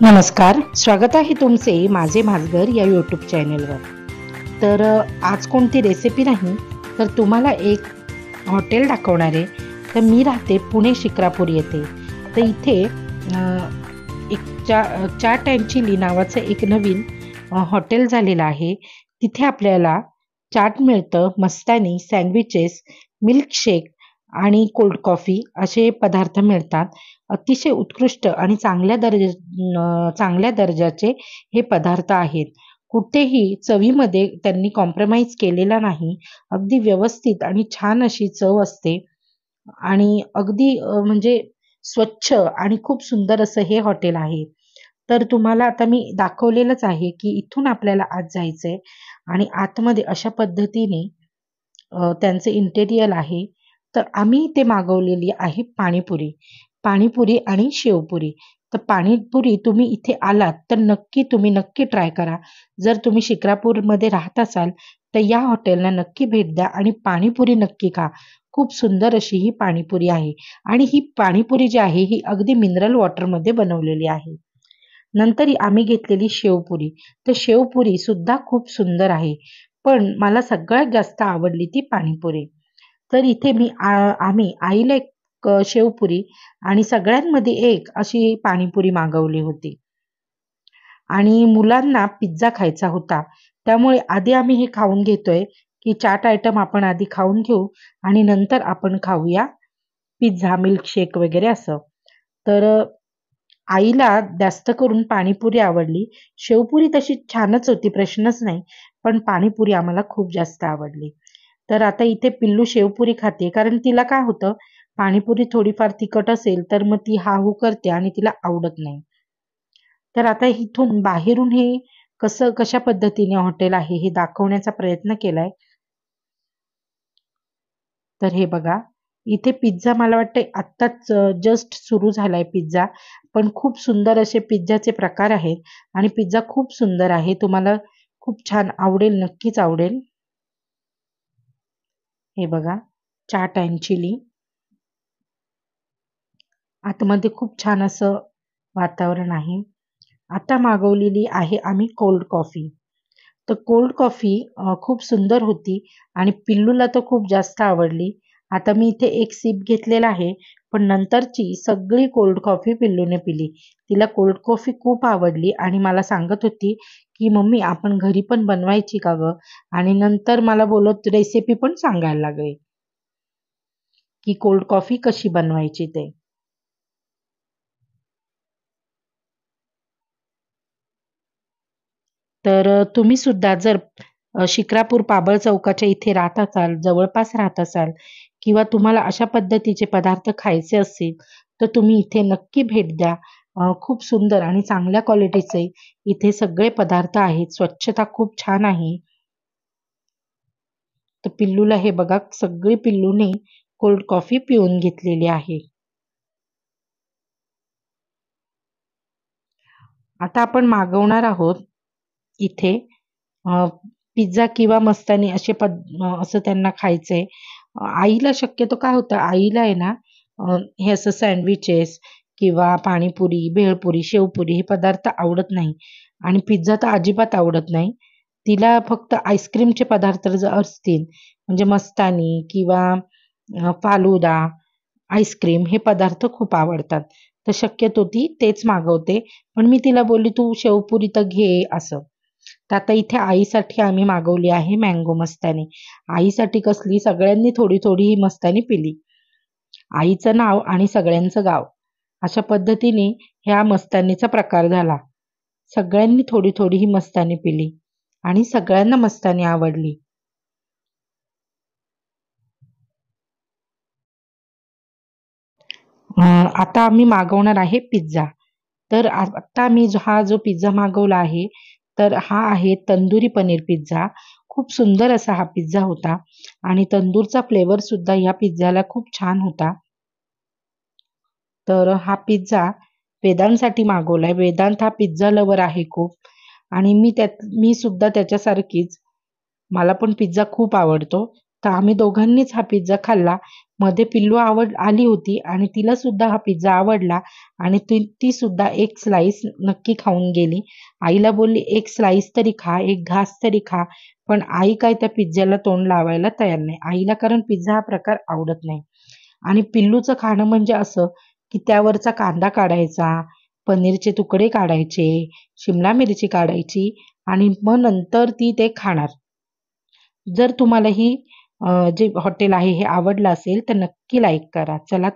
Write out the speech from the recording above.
नमस्कार, स्वागत आहे तुमचे माझे माझघर या यूट्यूब चॅनलवर. तर आज कोणती रेसिपी नाही तर तुम्हाला एक हॉटेल दाखवणार आहे. तर मी राहते पुणे शिक्रापूर येथे. तर इथे एक चाट अँड चिली नावाचं एक नवीन हॉटेल झालेलं आहे. तिथे आपल्याला चाट मिळतं, मस्तानी, सँडविचेस, मिल्कशेक आणि कोल्ड कॉफी असे पदार्थ मिळतात. अतिशय उत्कृष्ट आणि चांगल्या दर्जाचे हे पदार्थ आहेत. कुठेही चवीमध्ये त्यांनी कॉम्प्रोमाइज केलेला नाही. अगदी व्यवस्थित आणि छान अशी चव असते आणि अगदी म्हणजे स्वच्छ आणि खूप सुंदर असं हे हॉटेल आहे. तर तुम्हाला आता मी दाखवलेलंच आहे, की इथून आपल्याला आत जायचंय आणि आतमध्ये अशा पद्धतीने त्यांचं इंटेरियर आहे. तर आम्ही इथे मागवलेली आहे पाणीपुरी. पाणीपुरी आणि शेवपुरी. तर पाणीपुरी तुम्ही इथे आलात तर तुम्ही नक्की ट्राय करा. जर तुम्ही शिक्रापूरमध्ये राहत असाल तर या हॉटेलला नक्की भेट द्या आणि पाणीपुरी नक्की खा. खूप सुंदर अशी ही पाणीपुरी आहे आणि ही पाणीपुरी जी आहे ही अगदी मिनरल वॉटरमध्ये बनवलेली आहे. नंतर आम्ही घेतलेली शेवपुरी. तर शेवपुरी सुद्धा खूप सुंदर आहे. पण मला सगळ्यात जास्त आवडली ती पाणीपुरी. तर इथे आम्ही आईला एक शेवपुरी आणि सगळ्यांमध्ये एक अशी पाणीपुरी मागवली होती. आणि मुलांना पिझ्झा खायचा होता. त्यामुळे आधी आम्ही हे खाऊन घेतोय, की चाट आयटम आपण आधी खाऊन घेऊ आणि नंतर आपण खाऊया पिझ्झा, मिल्कशेक वगैरे असं. तर आईला जास्त करून पाणीपुरी आवडली. शेवपुरी तशी छानच होती, प्रश्नच नाही. पण पाणीपुरी आम्हाला खूप जास्त आवडली. तर आता इथे पिल्लू शेवपुरी खाते, कारण तिला काय होतं, पाणीपुरी थोडीफार तिखट असेल तर मग ती हा-हू करते आणि तिला आवडत नाही. तर आता इथून बाहेरून हे कशा पद्धतीने हॉटेल आहे हे दाखवण्याचा प्रयत्न केलाय. तर हे बघा, इथे पिझ्झा मला वाटतंय आत्ताच जस्ट सुरू झालाय पिझ्झा. पण खूप सुंदर असे पिझ्झाचे प्रकार आहेत आणि पिझ्झा खूप सुंदर आहे. तुम्हाला खूप छान आवडेल, नक्कीच आवडेल. हे बघा, चाट अँड चिली. आतमध्ये खूप छान असं वातावरण आहे. आता मागवलेली आहे आम्ही कोल्ड कॉफी. तर कोल्ड कॉफी खूप सुंदर होती आणि पिल्लूला तर खूप जास्त आवडली. आता मी इथे एक सिप घेतलेला आहे, पण नंतरची सगळी कोल्ड कॉफी पिल्लूने पिली. तिला कोल्ड कॉफी खूप आवडली आणि मला सांगत होती, की "मम्मी आपण घरी पण बनवायची का गं?" आणि नंतर मला बोलत रेसिपी पण सांगायला लागली, की कोल्ड कॉफी कशी बनवायची ते. तर तुम्ही सुद्धा जर शिक्रापूर पाबळ चौकाच्या इथे राहत असाल, जवळपास राहत असाल किंवा तुम्हाला अशा पद्धतीचे पदार्थ खायचे असतील, तर तुम्ही इथे नक्की भेट द्या. खूप सुंदर आणि चांगल्या क्वालिटीचे इथे सगळे पदार्थ आहेत. स्वच्छता खूप छान आहे. तर पिल्लूला हे बघा, सगळी पिल्लूने कोल्ड कॉफी पिऊन घेतलेली आहे. आता आपण मागवणार आहोत इथे पिझ्झा किंवा मस्तानी असं त्यांना खायचंय. आईला शक्यतो काय होतं, आईला आहे ना हे असं सँडविचेस किंवा पाणीपुरी, भेळपुरी, शेवपुरी हे पदार्थ आवडत नाही आणि पिझ्झा तर अजिबात आवडत नाही. तिला फक्त आईस्क्रीमचे पदार्थ जर असतील म्हणजे मस्तानी किंवा फालुदा, आईस्क्रीम हे पदार्थ खूप आवडतात. तर शक्यतो ती तेच मागवते. पण मी तिला बोलली, "तू शेवपुरी तर घे" असं. तर आता इथे आईसाठी आम्ही मागवली आहे मँगो मस्तानी. आईसाठी कसली, सगळ्यांनी थोडी-थोडी ही मस्तानी पिली. आईचं नाव आणि सगळ्यांचं गाव. अशा पद्धतीने ह्या मस्तानीचा प्रकार झाला. सगळ्यांनी थोडी-थोडी ही मस्तानी पिली आणि सगळ्यांना मस्तानी आवडली. आता आम्ही मागवणार आहे पिझ्झा. तर आता आम्ही हा जो पिझ्झा मागवला आहे, तर हा आहे तंदुरी पनीर पिझ्झा. खूप सुंदर असा हा पिझ्झा होता आणि तंदूरचा फ्लेवर सुद्धा या पिझ्झाला खूप छान होता. तर हा पिझ्झा वेदांतसाठी मागवलाय. वेदांत हा पिझ्झा लव्हर आहे खूप आणि मी सुद्धा त्याच्यासारखीच मला पण पिझ्झा खूप आवडतो. तर आम्ही दोघांनीच हा पिझ्झा खाल्ला. मध्ये पिल्लू आली होती आणि तिला सुद्धा हा पिझ्झा आवडला आणि ती सुद्धा एक स्लाइस नक्की खाऊन गेली. आईला बोलली, "एक स्लाइस तरी खा, एक घास तरी खा." पण आई काय त्या पिझ्झ्याला तोंड लावायला तयार नाही. आईला कारण पिझ्झा हा प्रकार आवडत नाही. आणि पिल्लूचं खाणं म्हणजे असं, की त्यावरचा कांदा काढायचा, पनीरचे तुकडे काढायचे, शिमला मिरची काढायची आणि मग नंतर ती ते खाणार. जर तुम्हाला जे हॉटेल आहे हे आवडलं असेल तर नक्की लाईक करा. चला